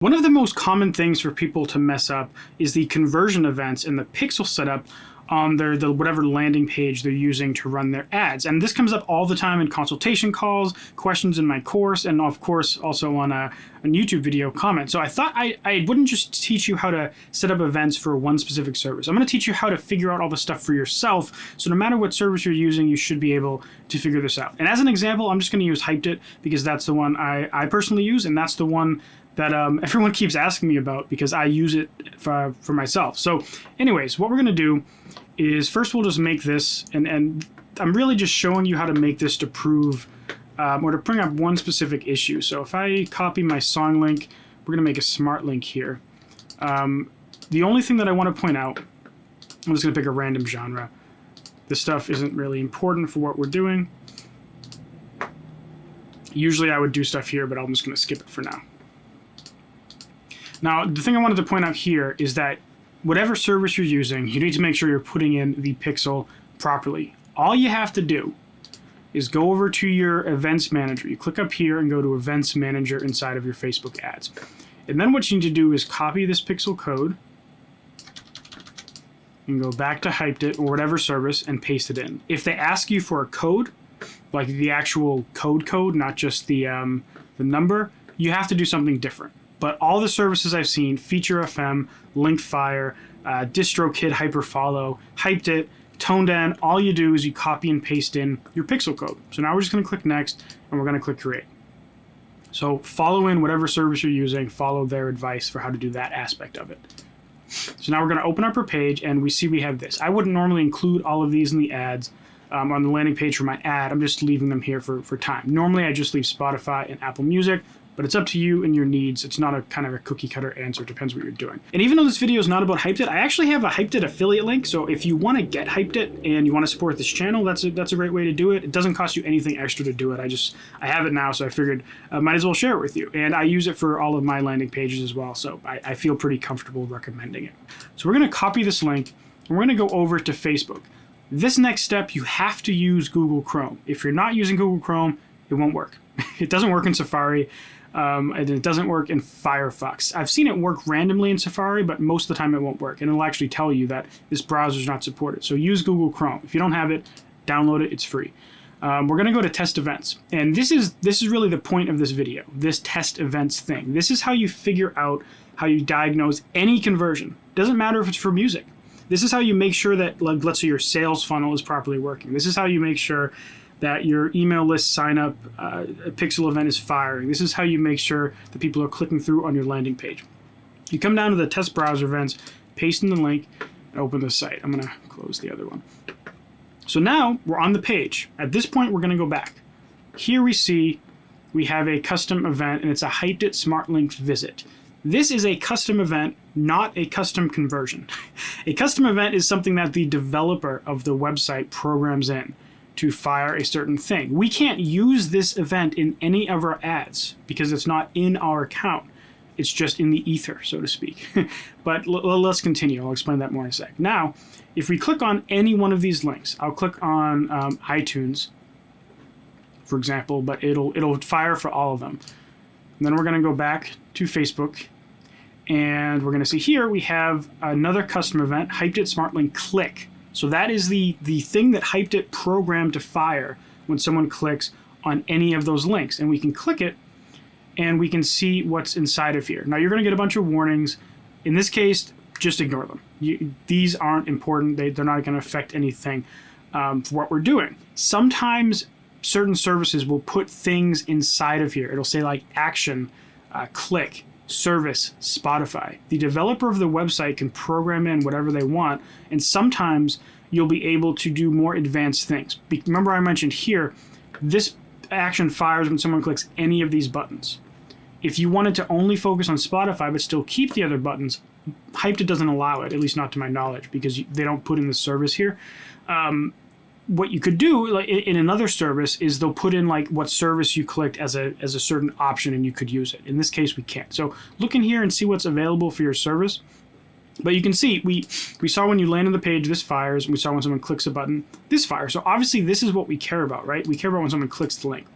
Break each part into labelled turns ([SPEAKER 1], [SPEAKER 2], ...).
[SPEAKER 1] One of the most common things for people to mess up is the conversion events in the pixel setup on the whatever landing page they're using to run their ads. And this comes up all the time in consultation calls, questions in my course, and of course also on a YouTube video comment. So I thought I wouldn't just teach you how to set up events for one specific service. I'm going to teach you how to figure out all the stuff for yourself. So no matter what service you're using, you should be able to figure this out. And as an example, I'm just going to use Hypeddit because that's the one I personally use, and that's the one that everyone keeps asking me about because I use it for myself. So anyways, what we're going to do is first we'll just make this, and I'm really just showing you how to make this to prove or to bring up one specific issue. So if I copy my song link, we're going to make a smart link here. The only thing that I want to point out, I'm just going to pick a random genre. This stuff isn't really important for what we're doing. Usually I would do stuff here, but I'm just going to skip it for now. Now, the thing I wanted to point out here is that whatever service you're using, you need to make sure you're putting in the pixel properly. All you have to do is go over to your Events Manager. You click up here and go to Events Manager inside of your Facebook ads. And then what you need to do is copy this pixel code and go back to Hypeddit or whatever service and paste it in. If they ask you for a code, like the actual code, not just the number, you have to do something different. But all the services I've seen, Feature FM, Linkfire, DistroKid, Hyperfollow, Hypeddit, ToneDen, all you do is you copy and paste in your pixel code. So now we're just going to click Next, and we're going to click Create. So follow in whatever service you're using, follow their advice for how to do that aspect of it. So now we're going to open up our page, and we see we have this. I wouldn't normally include all of these in the ads on the landing page for my ad. I'm just leaving them here for time. Normally, I just leave Spotify and Apple Music, but it's up to you and your needs. It's not a kind of a cookie cutter answer. It depends what you're doing. And even though this video is not about Hypeddit, I actually have a Hypeddit affiliate link. So if you want to get Hypeddit and you want to support this channel, that's a great way to do it. It doesn't cost you anything extra to do it. I have it now, so I figured I might as well share it with you. And I use it for all of my landing pages as well. So I feel pretty comfortable recommending it. So we're going to copy this link and we're going to go over to Facebook. This next step, you have to use Google Chrome. If you're not using Google Chrome, it won't work. It doesn't work in Safari. And it doesn't work in Firefox. I've seen it work randomly in Safari, but most of the time it won't work. And it'll actually tell you that this browser is not supported. So use Google Chrome. If you don't have it, download it. It's free. We're going to go to Test Events. And this is really the point of this video, this Test Events thing. This is how you figure out how you diagnose any conversion. Doesn't matter if it's for music. This is how you make sure that, like, let's say your sales funnel is properly working. This is how you make sure that your email list sign up pixel event is firing. This is how you make sure that people are clicking through on your landing page. You come down to the test browser events, paste in the link, and open the site. I'm going to close the other one. So now we're on the page. At this point, we're going to go back. Here we see we have a custom event, and it's a Hypeddit Smart Link visit. This is a custom event, not a custom conversion. A custom event is something that the developer of the website programs in to fire a certain thing. We can't use this event in any of our ads because it's not in our account. It's just in the ether, so to speak. But let's continue. I'll explain that more in a sec. Now, if we click on any one of these links, I'll click on iTunes, for example, but it'll fire for all of them. And then we're going to go back to Facebook, and we're going to see here we have another custom event, Hypeddit Smart Link Click. So that is the thing that Hypeddit programmed to fire when someone clicks on any of those links. And we can click it, and we can see what's inside of here. Now, you're going to get a bunch of warnings. In this case, just ignore them. These aren't important. They're not going to affect anything for what we're doing. Sometimes certain services will put things inside of here. It'll say like action, click, service, Spotify. The developer of the website can program in whatever they want, and sometimes you'll be able to do more advanced things. Remember I mentioned here, this action fires when someone clicks any of these buttons. If you wanted to only focus on Spotify but still keep the other buttons, Hypeddit doesn't allow it, at least not to my knowledge, because they don't put in the service here. What you could do, like in another service, is they'll put in like what service you clicked as a certain option, and you could use it. In this case, we can't. So look in here and see what's available for your service. But you can see we saw when you land on the page, this fires, and we saw when someone clicks a button, this fires. So obviously this is what we care about, right? We care about when someone clicks the link.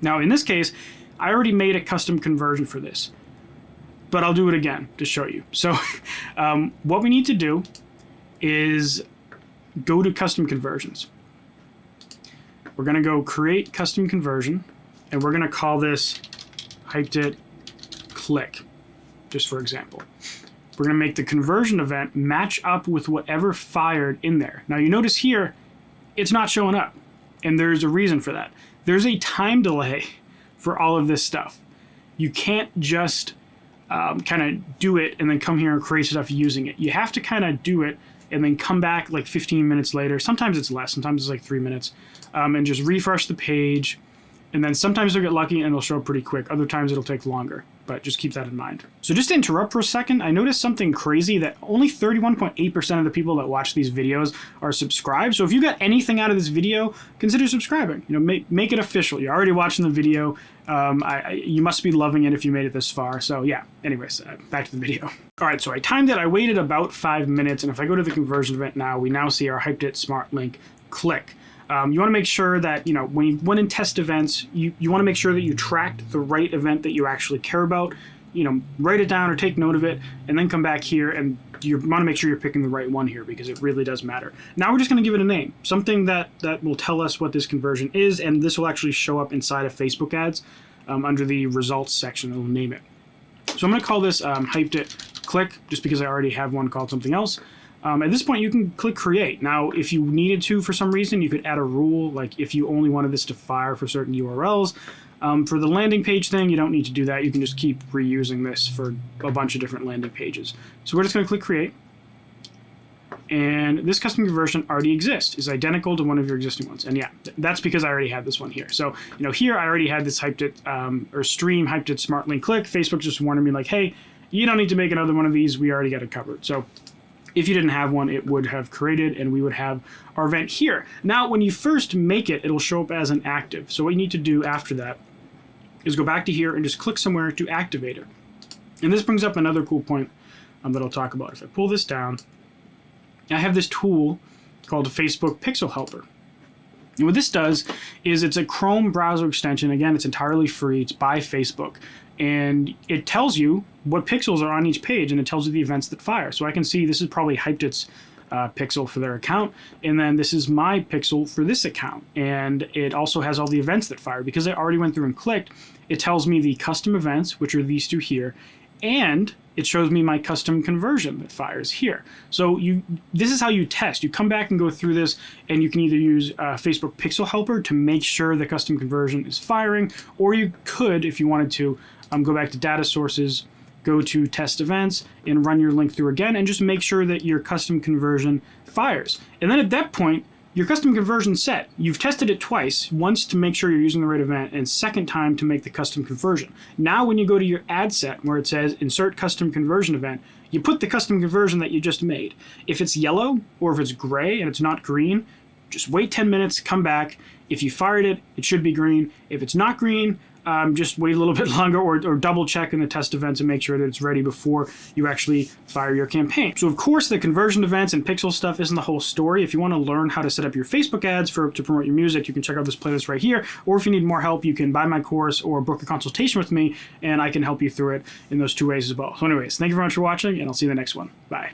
[SPEAKER 1] Now in this case, I already made a custom conversion for this. but I'll do it again to show you. So what we need to do is go to custom conversions. We're going to go create custom conversion, and we're going to call this Hypeddit click, just for example. We're going to make the conversion event match up with whatever fired in there. Now you notice here, it's not showing up, and there's a reason for that. There's a time delay for all of this stuff. You can't just kind of do it and then come here and create stuff using it. You have to kind of do it and then come back like 15 minutes later. Sometimes it's less, sometimes it's like 3 minutes, and just refresh the page. And then sometimes you'll get lucky and it'll show up pretty quick. Other times it'll take longer, but just keep that in mind. So just to interrupt for a second, I noticed something crazy that only 31.8% of the people that watch these videos are subscribed. So if you got anything out of this video, consider subscribing. You know, make it official. You're already watching the video. You must be loving it if you made it this far. So yeah, anyways, back to the video. All right, so I timed it. I waited about 5 minutes. And if I go to the conversion event now, we now see our Hypeddit Smart Link click. You want to make sure that, you know, when in test events, you want to make sure that you tracked the right event that you actually care about. You know, write it down or take note of it, and then come back here, and you want to make sure you're picking the right one here, because it really does matter. Now we're just going to give it a name, something that will tell us what this conversion is, and this will actually show up inside of Facebook ads under the results section. It'll name it. So I'm going to call this Hypeddit click, just because I already have one called something else. At this point, you can click create. Now, if you needed to, for some reason, you could add a rule, like if you only wanted this to fire for certain URLs. For the landing page thing, you don't need to do that. You can just keep reusing this for a bunch of different landing pages. So we're just going to click create. And this custom conversion already exists, is identical to one of your existing ones. And yeah, that's because I already had this one here. So, you know, here I already had this Hypeddit, or stream Hypeddit Smart Link click. Facebook just warned me like, hey, you don't need to make another one of these. We already got it covered. So if you didn't have one, it would have created, and we would have our event here. Now, when you first make it, it'll show up as an active. So what you need to do after that is go back to here and just click somewhere to activate it. And this brings up another cool point that I'll talk about. If I pull this down, I have this tool called Facebook Pixel Helper. And what this does is it's a Chrome browser extension. Again, it's entirely free. It's by Facebook. And it tells you what pixels are on each page, and it tells you the events that fire. So I can see this is probably Hypeddit's pixel for their account, and then this is my pixel for this account. And it also has all the events that fire. Because I already went through and clicked, it tells me the custom events, which are these two here, and it shows me my custom conversion that fires here. So this is how you test. You come back and go through this, and you can either use Facebook Pixel Helper to make sure the custom conversion is firing, or you could, if you wanted to, go back to data sources, go to test events, and run your link through again, and just make sure that your custom conversion fires. And then at that point, your custom conversion's set. You've tested it twice, once to make sure you're using the right event, and second time to make the custom conversion. Now when you go to your ad set where it says insert custom conversion event, you put the custom conversion that you just made. If it's yellow or if it's gray and it's not green, just wait 10 minutes, come back. If you fired it, it should be green. If it's not green, just wait a little bit longer, or double check in the test events and make sure that it's ready before you actually fire your campaign. So of course the conversion events and pixel stuff isn't the whole story. If you want to learn how to set up your Facebook ads to promote your music, you can check out this playlist right here. Or if you need more help, you can buy my course or book a consultation with me, and I can help you through it in those two ways as well. So anyways, thank you very much for watching, and I'll see you in the next one. Bye.